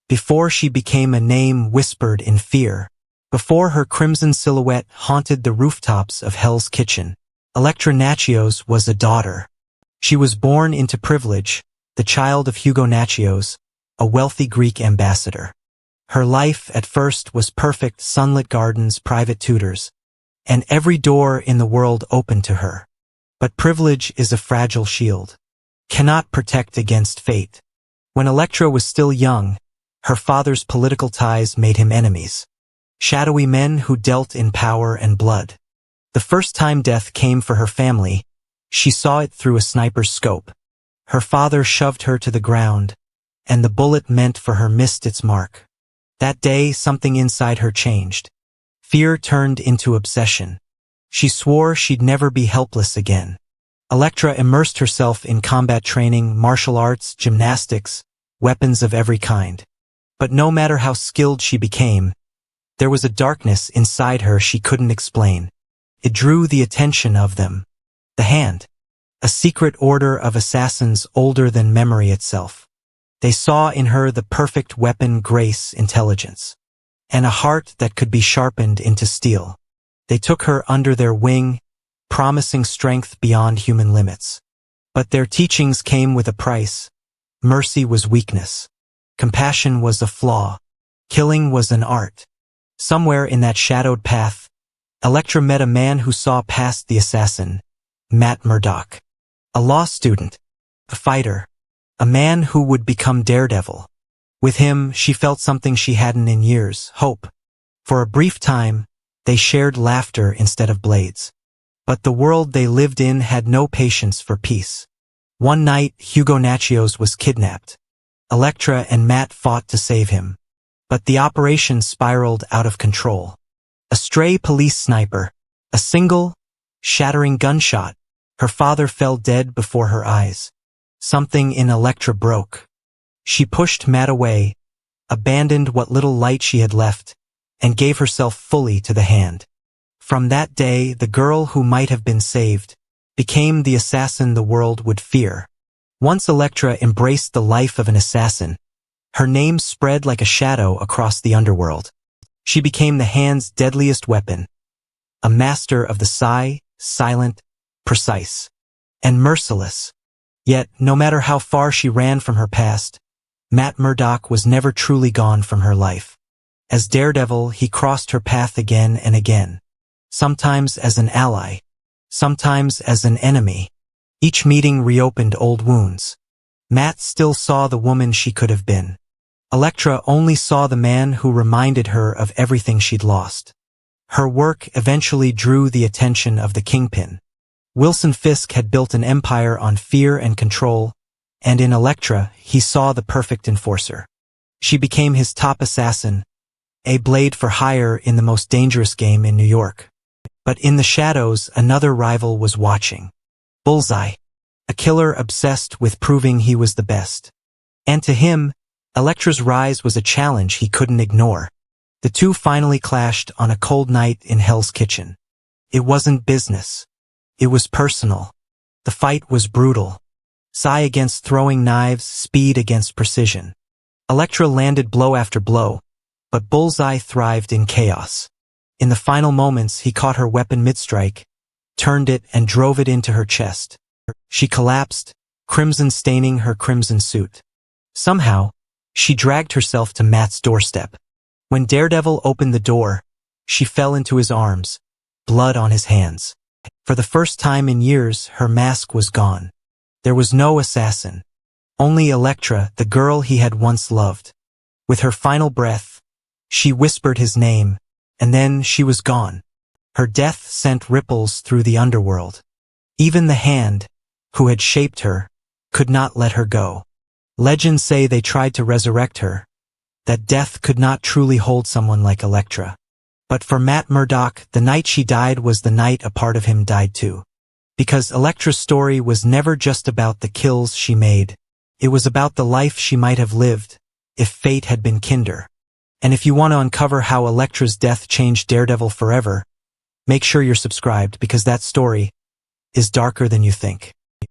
before she became a name whispered in fear, before her crimson silhouette haunted the rooftops of Hell's Kitchen. Elektra Natchios was a daughter. She was born into privilege, the child of Hugo Natchios, a wealthy Greek ambassador. Her life at first was perfect: sunlit gardens, private tutors, and every door in the world open to her. But privilege is a fragile shield, cannot protect against fate. When Elektra was still young, her father's political ties made him enemies. Shadowy men who dealt in power and blood. The first time death came for her family, she saw it through a sniper's scope. Her father shoved her to the ground, and the bullet meant for her missed its mark. That day, something inside her changed. Fear turned into obsession. She swore she'd never be helpless again. Elektra immersed herself in combat training, martial arts, gymnastics, weapons of every kind. But no matter how skilled she became, there was a darkness inside her she couldn't explain. It drew the attention of them. The Hand. A secret order of assassins older than memory itself. They saw in her the perfect weapon: grace, intelligence, and a heart that could be sharpened into steel. They took her under their wing, promising strength beyond human limits. But their teachings came with a price. Mercy was weakness. Compassion was a flaw. Killing was an art. Somewhere in that shadowed path, Elektra met a man who saw past the assassin, Murdock. A law student, a fighter, a man who would become Daredevil. With him, she felt something she hadn't in years: hope. For a brief time, they shared laughter instead of blades. But the world they lived in had no patience for peace. One night, Hugo Natchios was kidnapped. Elektra and Matt fought to save him. But the operation spiraled out of control. A stray police sniper, a single, shattering gunshot. Her father fell dead before her eyes. Something in Elektra broke. She pushed Matt away, abandoned what little light she had left, and gave herself fully to the Hand. From that day, the girl who might have been saved became the assassin the world would fear. Once Elektra embraced the life of an assassin, her name spread like a shadow across the underworld. She became the Hand's deadliest weapon, a master of the sigh, silent, precise, and merciless. Yet, no matter how far she ran from her past, Murdock was never truly gone from her life. As Daredevil, he crossed her path again and again. Sometimes as an ally, sometimes as an enemy. Each meeting reopened old wounds. Matt still saw the woman she could have been. Elektra only saw the man who reminded her of everything she'd lost. Her work eventually drew the attention of the Kingpin. Wilson Fisk had built an empire on fear and control, and in Elektra, he saw the perfect enforcer. She became his top assassin, a blade for hire in the most dangerous game in New York. But in the shadows, another rival was watching. Bullseye, a killer obsessed with proving he was the best. And to him, Elektra's rise was a challenge he couldn't ignore. The two finally clashed on a cold night in Hell's Kitchen. It wasn't business. It was personal. The fight was brutal. Sigh against throwing knives, speed against precision. Elektra landed blow after blow, but Bullseye thrived in chaos. In the final moments, he caught her weapon mid-strike, turned it and drove it into her chest. She collapsed, crimson staining her crimson suit. Somehow, she dragged herself to Matt's doorstep. When Daredevil opened the door, she fell into his arms, blood on his hands. For the first time in years, her mask was gone. There was no assassin. Only Elektra, the girl he had once loved. With her final breath, she whispered his name, and then she was gone. Her death sent ripples through the underworld. Even the Hand, who had shaped her, could not let her go. Legends say they tried to resurrect her, that death could not truly hold someone like Elektra. But for Murdock, the night she died was the night a part of him died too. Because Elektra's story was never just about the kills she made. It was about the life she might have lived, if fate had been kinder. And if you want to uncover how Elektra's death changed Daredevil forever, make sure you're subscribed because that story is darker than you think.